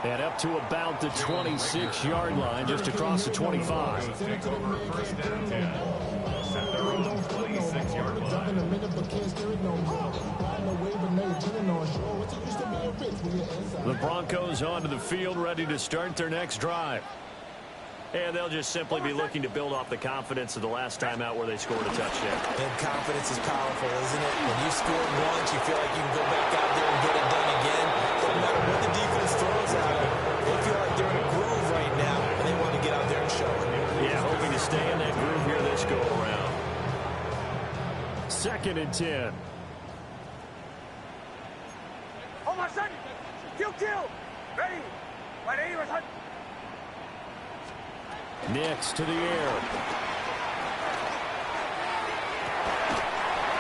A: And up to about the 26-yard line, just across the 25.
C: Take over first down 10. Set their own 26-yard line.
A: The Broncos onto the field, ready to start their next drive. And they'll just simply be looking to build off the confidence of the last time out where they scored a touchdown.
B: And confidence is powerful, isn't it? When you scored once, you feel like you can go back out there and get it done again. No matter what the defense throws at them, they feel like they're in a groove right now, and they want to get out there and show it.
A: Yeah, hoping to stay in that groove here this go-around. 2nd and 10.
D: Oh, my son! Kill! Ready! My name is Hunt.
A: Nix to the air.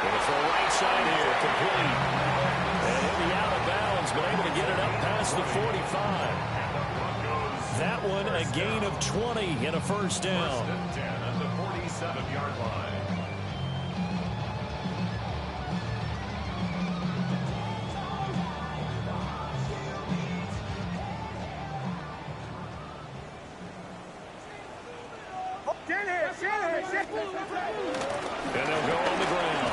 A: Going for a right side here, complete. And he'll be out of bounds, but able to get it up past the 45. That one a gain of 20 and a first down.
C: 10 at the 47-yard line.
A: And they'll go on the ground.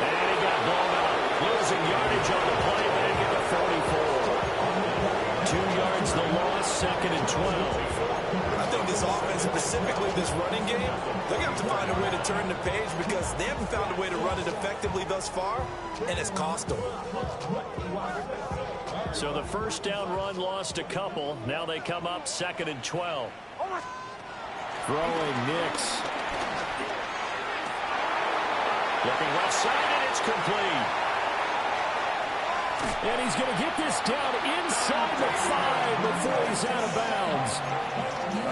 A: And he got blown up. Losing yardage on the play, but they get to 44. 2 yards the loss, 2nd and 12.
B: I think this offense, specifically this running game, they're going to have to find a way to turn the page because they haven't found a way to run it effectively thus far, and it's cost them.
A: So the first down run lost a couple. Now they come up 2nd and 12. Throwing Nix. Looking left side, and it's complete. And he's going to get this down inside the 5 before he's out of bounds.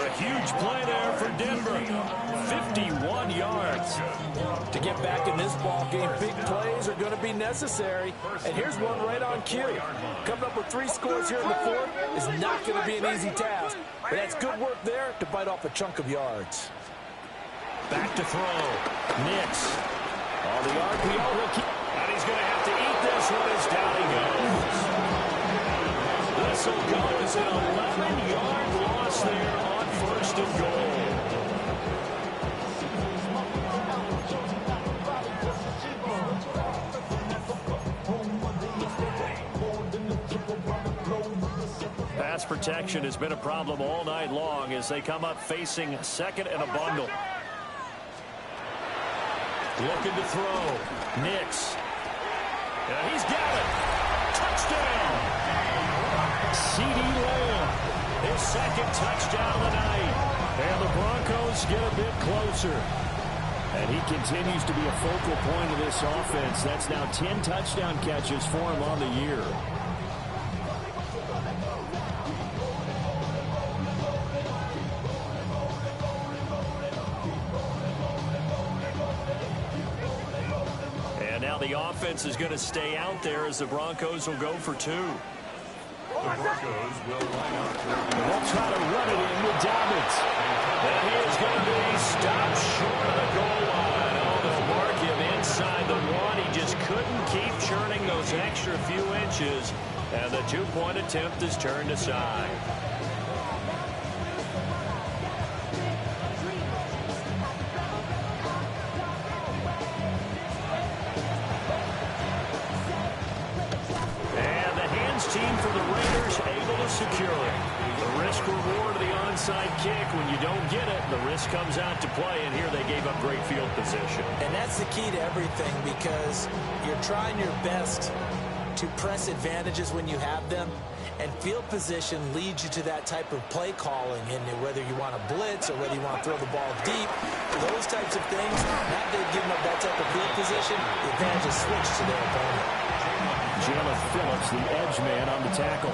A: A huge play there for Denver. 51 yards.
B: To get back in this ball game, big plays are going to be necessary. And here's one right on cue. Coming up with 3 scores here in the 4th is not going to be an easy task. But that's good work there to bite off a chunk of yards.
A: Back to throw. Nix. On the RPO, will keep. And he's going to have to eat this one as down he goes. Whistle goes, an 11-yard loss there on 1st and goal. Pass protection has been a problem all night long as they come up facing 2nd and a bundle. Looking to throw. Nix. And he's got it. Touchdown. CeeDee Lamb. His 2nd touchdown of the night. And the Broncos get a bit closer. And he continues to be a focal point of this offense. That's now 10 touchdown catches for him on the year. The offense is going to stay out there as the Broncos will go for 2.
C: The Broncos will line up.
A: They'll try to run it in with Dobbins. And he is going to be stopped short of the goal line. Oh, they'll mark him inside the 1. He just couldn't keep churning those extra few inches. And the 2-point attempt is turned aside. Team for the Raiders able to secure it. The risk reward of the onside kick. When you don't get it, the risk comes out to play, and here they gave up great field position.
B: And that's the key to everything because you're trying your best to press advantages when you have them, and field position leads you to that type of play calling, and whether you want to blitz or whether you want to throw the ball deep, those types of things, now they've given up that type of field position, the advantage is switched to their opponent.
A: Jalen Phillips, the edge man, on the tackle.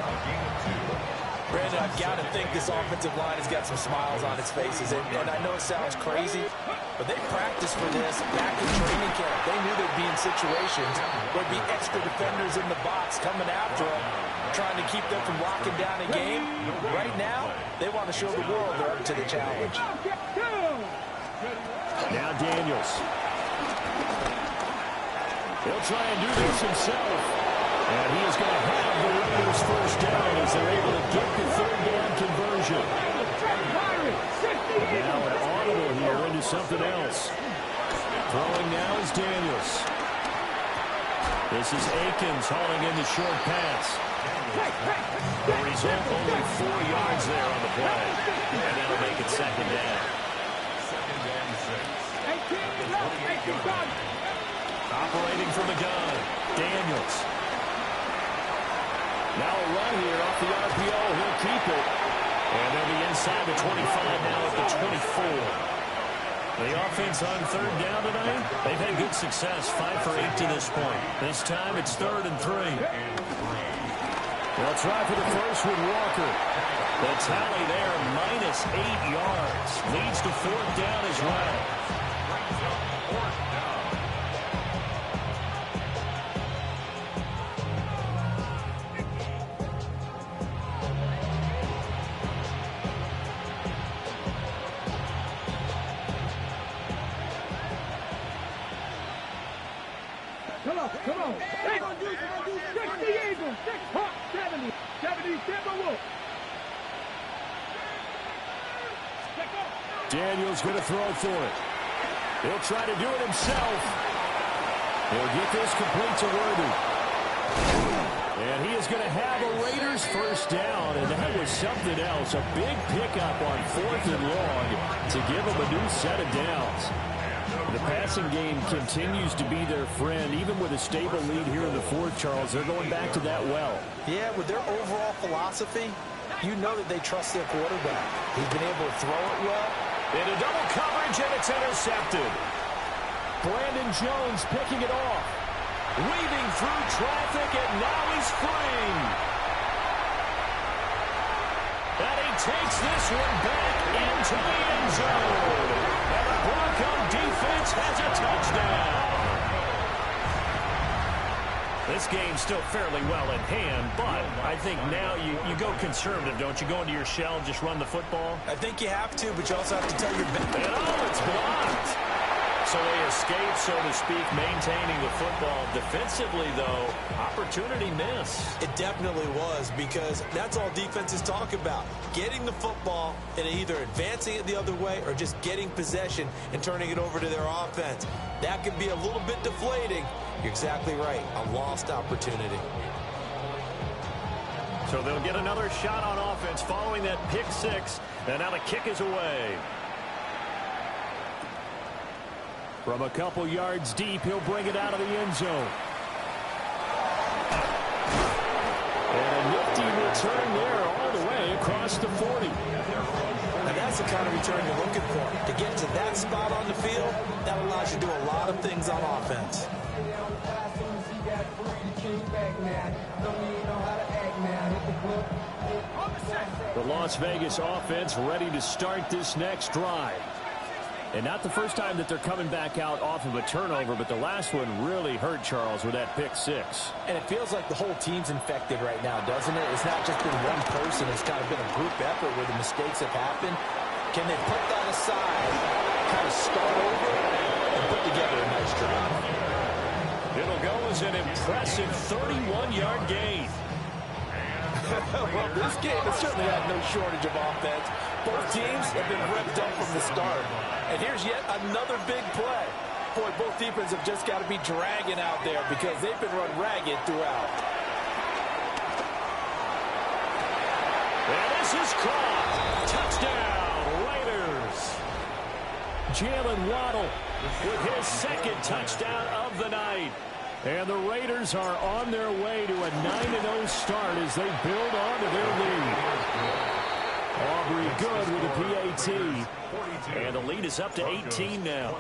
B: Brandon, I've got to think this offensive line has got some smiles on its faces. And I know it sounds crazy, but they practiced for this back in training camp. They knew they'd be in situations where there'd be extra defenders in the box coming after them, trying to keep them from locking down a game. Right now, they want to show the world they're up to the challenge.
A: Now Daniels. He'll try and do this himself. And he is going to have the Raiders first down as they're able to get the third down conversion. Now an audible here into something else. Throwing now is Daniels. This is Akins hauling in the short pass. The result, only 4 yards there on the play. And that'll make it second down. Operating from the gun, Daniels. Now a run here off the RPO. He'll keep it. And they'll be inside the 25 now at the 24. The offense on third down tonight, they've had good success, 5 for 8 to this point. This time it's 3rd and 3. They'll try for the first with Walker. The tally there, minus 8 yards. Leads to 4th down as well.
D: Come on. 60 Eagles, 6 Hawks, 70. 70 Timberwolves.
A: Daniels going to throw for it. He'll try to do it himself. He'll get this complete to Worthy. And he is going to have a Raiders first down, and that was something else. A big pickup on 4th and long to give them a new set of downs. The passing game continues to be their friend. Even with a stable lead here in the 4th, Charles, they're going back to that well.
B: Yeah, with their overall philosophy, you know that they trust their quarterback. He's been able to throw it well.
A: Into double coverage, and it's intercepted. Brandon Jones picking it off. Weaving through traffic, and now he's free. And he takes this one back into the end zone. And the Bronco defense has a touchdown. This game's still fairly well in hand, but I think now you go conservative, don't you? Go into your shell, just run the football.
B: I think you have to, but you also have to tell your...
A: And oh, it's blocked. So they escape, so to speak, maintaining the football. Defensively, though, opportunity missed.
B: It definitely was, because that's all defenses talk about. Getting the football and either advancing it the other way or just getting possession and turning it over to their offense. That can be a little bit deflating. You're exactly right. A lost opportunity.
A: So they'll get another shot on offense following that pick six. And now the kick is away. From a couple yards deep, he'll bring it out of the end zone. And a nifty return there all the way across the 40.
B: And that's the kind of return you're looking for. To get to that spot on the field, that allows you to do a lot of things on offense.
A: The Las Vegas offense ready to start this next drive. And not the first time that they're coming back out off of a turnover, but the last one really hurt Charles with that pick six.
B: And it feels like the whole team's infected right now, doesn't it? It's not just been one person. It's kind of been a group effort where the mistakes have happened. Can they put that aside, kind of start over, and put together a nice drive?
A: It'll go as an impressive 31-yard gain.
B: Well, this game has certainly had no shortage of offense. Both teams have been revved up from the start. And here's yet another big play. Boy, both defenses have just got to be dragging out there because they've been run ragged throughout.
A: And this is caught. Touchdown, Raiders. Jalen Waddle with his second touchdown of the night. And the Raiders are on their way to a 9-0 start as they build on to their lead. Aubrey good with a PAT. And the lead is up to 18 now.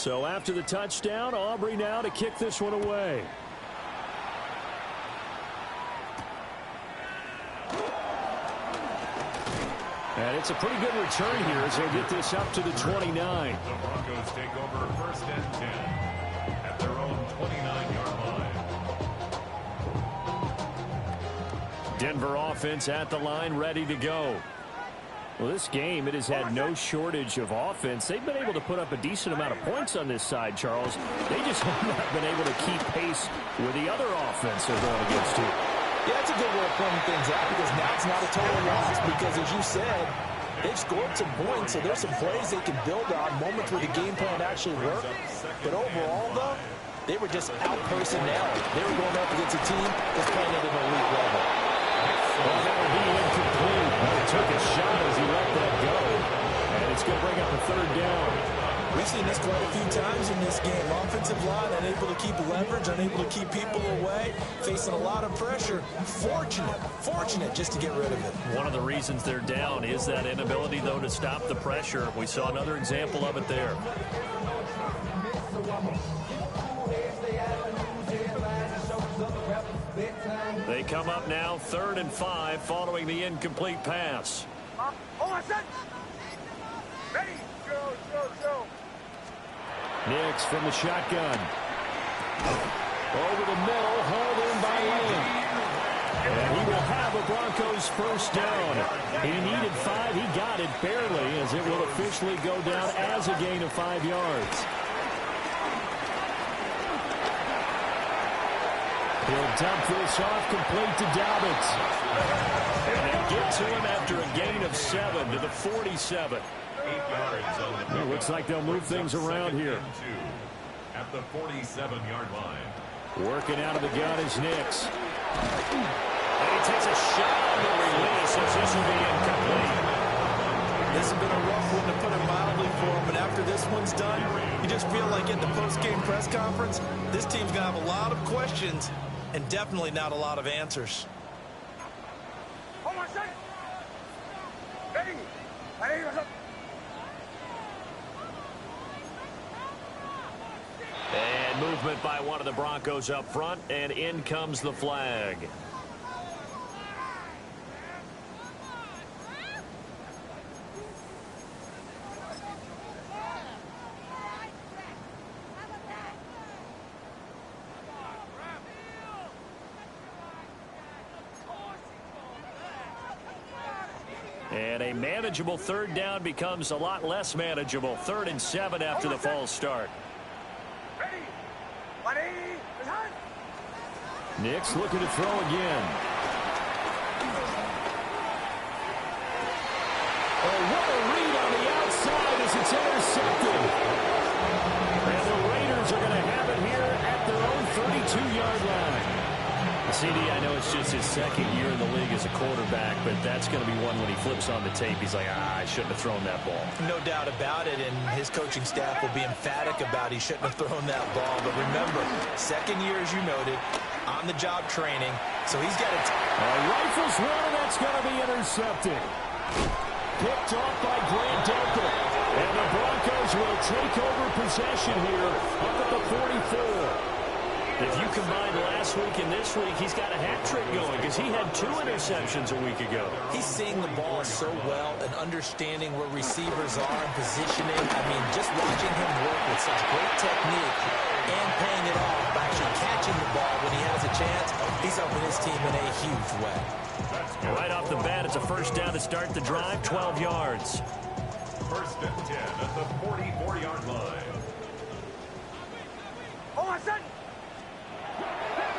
A: So after the touchdown, Aubrey now to kick this one away. And it's a pretty good return here as they'll get this up to the 29.
C: The Broncos take over 1st and 10 at their own 29-yard line.
A: Denver offense at the line, ready to go. Well, this game, it has had no shortage of offense. They've been able to put up a decent amount of points on this side, Charles. They just have not been able to keep pace with the other offense they're going against here.
B: Yeah, that's a good way of pointing things out because now it's not a total loss because, as you said, they've scored some points, so there's some plays they can build on, moments where the game plan actually worked. But overall, though, they were just out-personnel. They were going up against a team that's playing at an elite level.
A: Well, that would be incomplete. He took a shot as he let that go. And it's going to bring up a 3rd down.
B: We've seen this quite a few times in this game. Offensive line unable to keep leverage, unable to keep people away, facing a lot of pressure. Fortunate just to get rid of it.
A: One of the reasons they're down is that inability, though, to stop the pressure. We saw another example of it there. They come up now 3rd and 5 following the incomplete pass.
D: Ready? Go.
A: Nix from the shotgun. Over the middle, hauled in by Lane. And he will have a Broncos 1st down. He needed 5. He got it barely as it will officially go down as a gain of 5 yards. He'll dump this off complete to Dobbins. And they get to him after a gain of 7 to the 47.
C: 8 yards on the
A: Looks like they'll move things around here.
C: At the 47-yard line.
A: Working out of the gun is Nix. And he takes a shot on the release as this will be incomplete.
B: This has been a rough one, to put it mildly, for him, but after this one's done, you just feel like at the post-game press conference, this team's going to have a lot of questions and definitely not a lot of answers.
D: Hold on a second. Ready?
A: And movement by one of the Broncos up front, and in comes the flag. And a manageable 3rd down becomes a lot less manageable. 3rd and 7 after the false start. Nix looking to throw again. Oh, what a read on the outside as it's intercepted. And the Raiders are going to have it here at their own 32-yard line. CD, I know it's just his 2nd year in the league as a quarterback, but that's going to be one when he flips on the tape. He's like, I shouldn't have thrown that ball.
B: No doubt about it, and his coaching staff will be emphatic about he shouldn't have thrown that ball. But remember, 2nd year, as you noted, on-the-job training, so he's got it.
A: Rifles one, and that's going to be intercepted. Picked off by Grant Delpit. And the Broncos will take over possession here up at the 44. If you combine last week and this week, he's got a hat trick going because he had 2 interceptions a week ago.
B: He's seeing the ball so well and understanding where receivers are and positioning. I mean, just watching him work with such great technique and paying it off by actually catching the ball when he has a chance, he's helping his team in a huge way.
A: Right off the bat, it's a 1st down to start the drive, 12 yards.
C: 1st and 10 at the 44-yard line.
D: Hold on, son.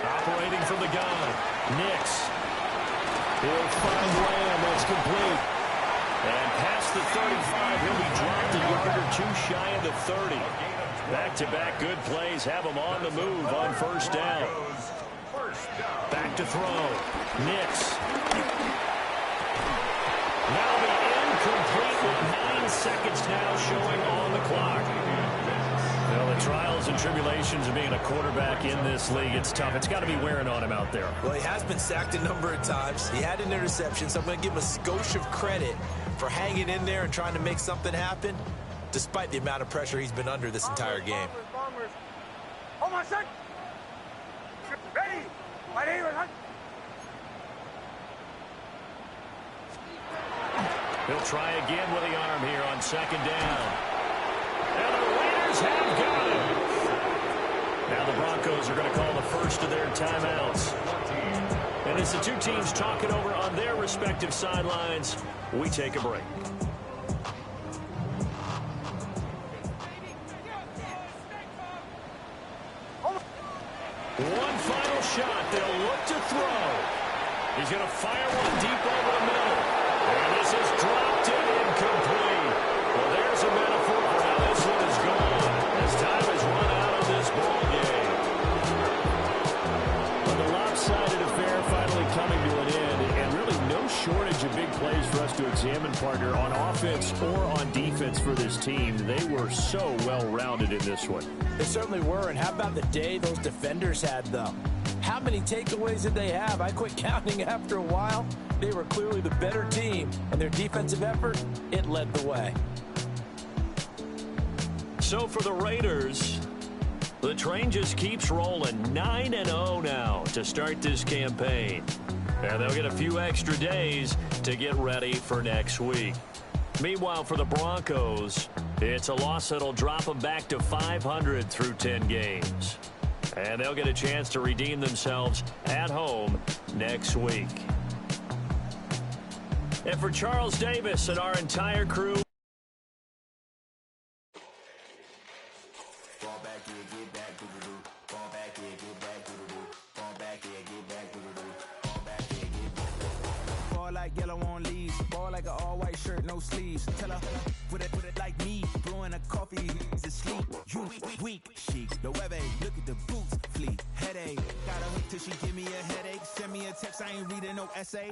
A: Operating from the gun, Nix. He'll find Lamb, that's complete. And past the 35, he'll be dropped a yard or 2 shy of the 30. Back-to-back good plays have him on the move on 1st down. Back to throw, Nix. Now the incomplete with 9 seconds now showing on the clock. Well, the trials and tribulations of being a quarterback in this league, it's tough. It's got to be wearing on him out there.
B: Well, he has been sacked a number of times. He had an interception, so I'm going to give him a skosh of credit for hanging in there and trying to make something happen. despite the amount of pressure he's been under this entire game.
D: Hold on, son. Ready. Right here, huh?
A: He'll try again with the arm here on second down. And the Raiders have got it. Now the Broncos are going to call the first of their timeouts. And as the two teams talk it over on their respective sidelines, we take a break. One final shot. They'll look to throw. He's going to fire one deep over the middle. And this is dropped in incomplete. Well, there's a metaphor for how this one is gone as time has run out of this ball game. Well, the lopsided affair finally coming to an end, and really no shortage of big plays for us to examine, partner, on offense or on defense for this team. They were so well-rounded in this one.
B: They certainly were, and how about the day those defenders had, though? How many takeaways did they have? I quit counting after a while. They were clearly the better team, and their defensive effort, it led the way.
A: So for the Raiders, the train just keeps rolling. 9-0 now to start this campaign. And they'll get a few extra days to get ready for next week. Meanwhile, for the Broncos, it's a loss that'll drop them back to 500 through 10 games. And they'll get a chance to redeem themselves at home next week. And for Charles Davis and our entire crew,
F: like yellow on leaves, ball like an all-white shirt, no sleeves. Tell her, put it like me, blowing a coffee, to sleep. You weak, chic, the web look at the boots, fleet, headache. Gotta wait till she give me a headache, send me a text, I ain't reading no essay.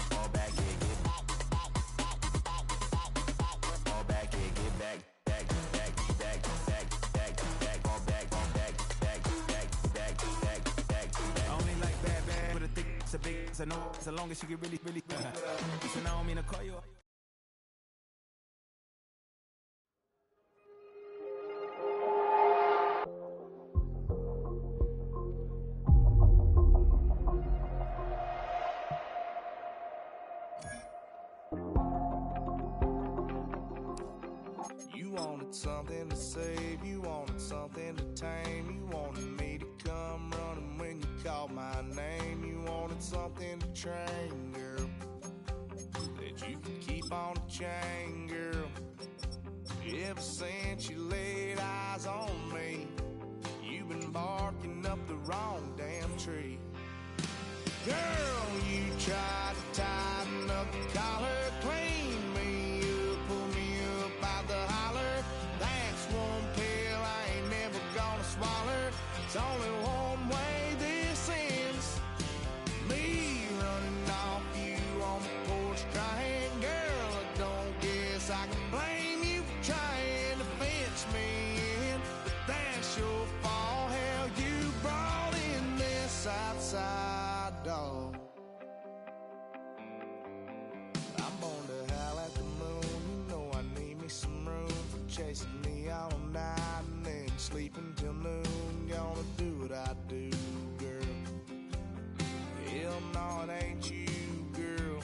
F: Fall back, get back. It's a big, it's a no, as long as you get really, so now I mean to call you. You wanted something to save, you wanted something to tame, you wanted me to come running when you called my name, you wanted something to train, girl, that you could keep on the chain, girl. Ever since you laid eyes on me, you've been barking up the wrong damn tree. Girl, you tried to tighten up the collar, clean me up, pull me up out the holler. That's one pill I ain't never gonna swallow. It's only one way this ends. Me running off you on the porch crying. Girl, I don't guess I can blame you for trying to fence me in. But that's your fault, hell, you brought in this outside dog. I'm born to howl at the moon, you know I need me some room for chasing me all night and then sleeping till noon. Gonna do what I do, girl. Hell no, it ain't you, girl.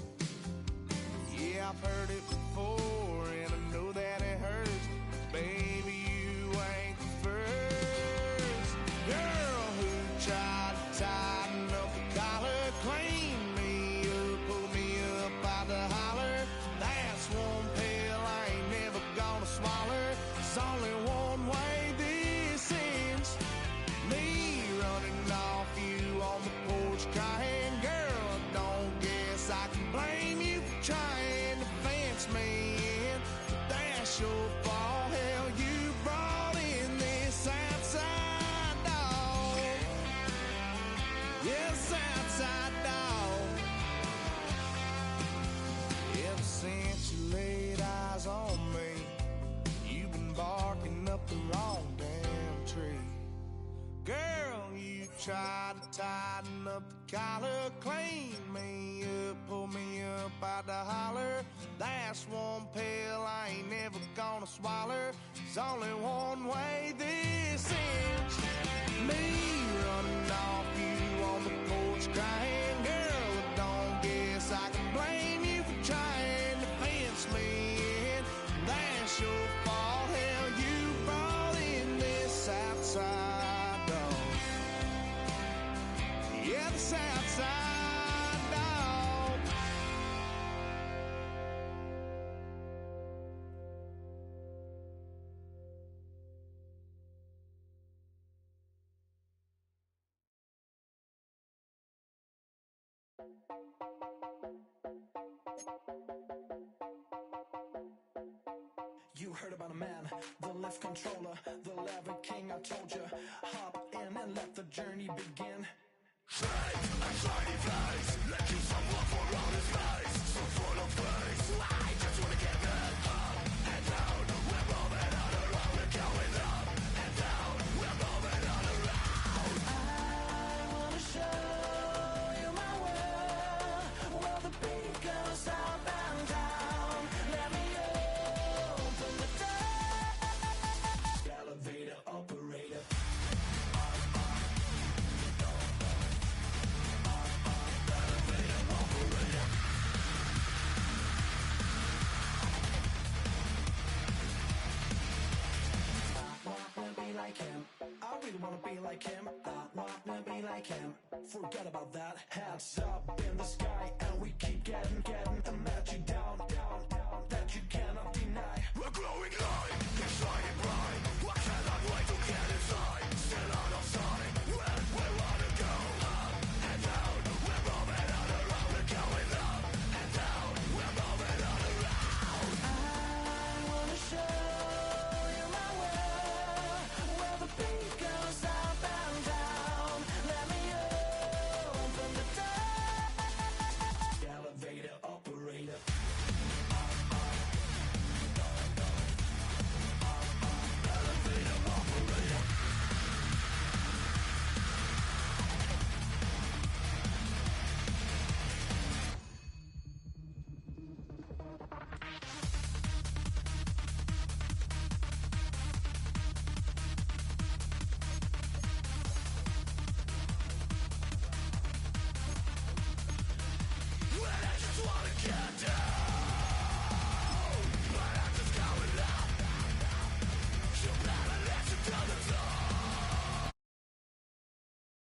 F: Yeah, I've heard it before and I know that it hurts. Baby, you ain't the first girl who tried to tighten up the collar, clean me up, pull me up out the holler. That's one pill I ain't never gonna swallow. It's only one way this ends. Me running off you on the porch crying. Girl, I don't guess I can blame you for trying to fence me in. But that's your fault, hell, you brought in this outside dog. Yes, outside dog. Ever since you laid eyes on me, you've been barking up the wrong damn tree. Girl, you tried to tighten up the collar, clean me up, pull me up out the holler. That's one pill I ain't never gonna swallow. There's only one way this ends. Me running off you on the porch crying. Girl, I don't guess I can blame you for trying to fence me in. That's your fault. Hell, you brought in this outside dog. Yeah, this outside dog.
G: You heard about a man, the lift controller, the lever king. I told you, hop in and let the journey begin. I wanna show you my world, where the beat goes up and down. Let me open the door. Elevator operator. Like him, I really wanna be like him. I wanna be like him. Forget about that. Heads up in the sky.